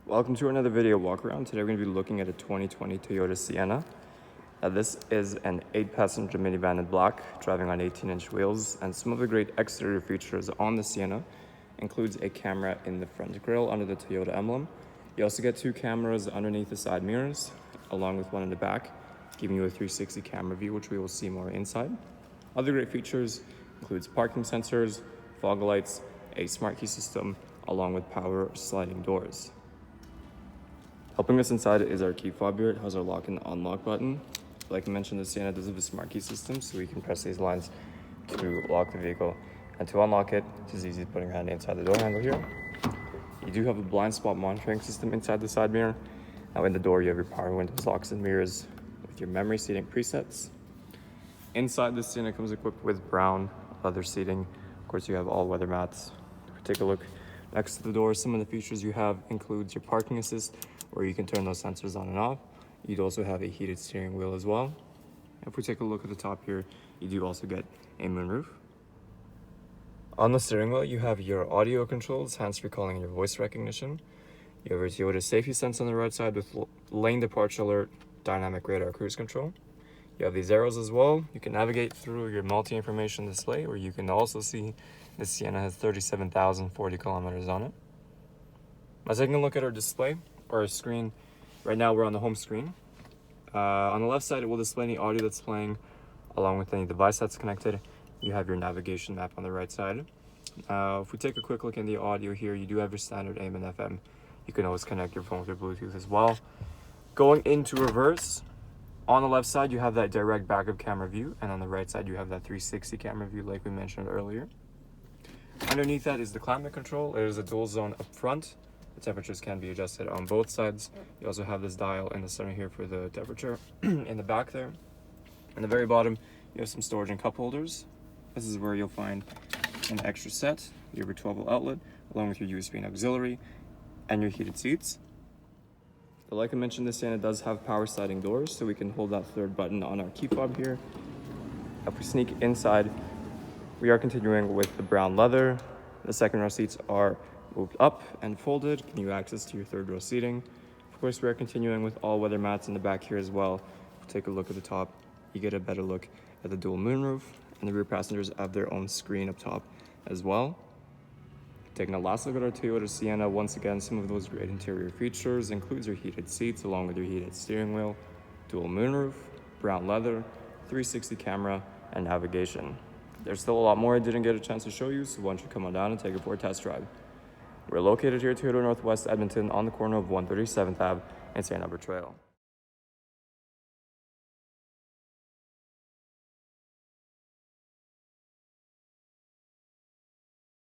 Welcome to another video walk around. Today we're going to be looking at a 2020 Toyota Sienna. Now this is an 8-passenger minivan in black, driving on 18-inch wheels, and some of the great exterior features on the Sienna includes a camera in the front grille under the Toyota emblem. You also get 2 cameras underneath the side mirrors, along with one in the back, giving you a 360 camera view, which we will see more inside. Other great features includes parking sensors, fog lights, a smart key system, along with power sliding doors. Helping us inside is our key fob here. It has our lock and unlock button. Like I mentioned, the Sienna does have a smart key system, so we can press these lines to lock the vehicle. And to unlock it, it's as easy as putting your hand inside the door handle here. You do have a blind spot monitoring system inside the side mirror. Now in the door, you have your power windows, locks, and mirrors with your memory seating presets. Inside, the Sienna comes equipped with brown leather seating. Of course, you have all weather mats. If we take a look next to the door, some of the features you have includes your parking assist, where you can turn those sensors on and off. You'd also have a heated steering wheel as well. If we take a look at the top here, you do also get a moonroof. On the steering wheel, you have your audio controls, hands-free calling, and your voice recognition. You have your Toyota safety sense on the right side with lane departure alert, dynamic radar cruise control. You have these arrows as well. You can navigate through your multi-information display, where you can also see the Sienna has 37,040 kilometers on it. Now taking a look at our display, or our screen, right now we're on the home screen. On the left side, it will display any audio that's playing, along with any device that's connected. You have your navigation map on the right side. If we take a quick look in the audio here, you do have your standard AM and FM. You can always connect your phone with your Bluetooth as well. Going into reverse, on the left side, you have that direct backup camera view, and on the right side, you have that 360 camera view like we mentioned earlier. Underneath that is the climate control. It is a dual zone up front. The temperatures can be adjusted on both sides. You also have this dial in the center here for the temperature. In the back there, in the very bottom, you have some storage and cup holders. This is where you'll find an extra set, your 12-volt outlet, along with your USB and auxiliary, and your heated seats. But like I mentioned, this Sienna does have power sliding doors, so we can hold that third button on our key fob here. If we sneak inside, we are continuing with the brown leather. The second row seats are moved up and folded, giving you access to your third row seating. Of course, we are continuing with all weather mats in the back here as well. If we take a look at the top, you get a better look at the dual moonroof, and the rear passengers have their own screen up top as well. Taking a last look at our Toyota Sienna, once again, some of those great interior features includes your heated seats along with your heated steering wheel, dual moonroof, brown leather, 360 camera, and navigation. There's still a lot more I didn't get a chance to show you, so why don't you come on down and take it for a test drive. We're located here at Toyota Northwest Edmonton on the corner of 137th Ave and St. Albert Trail.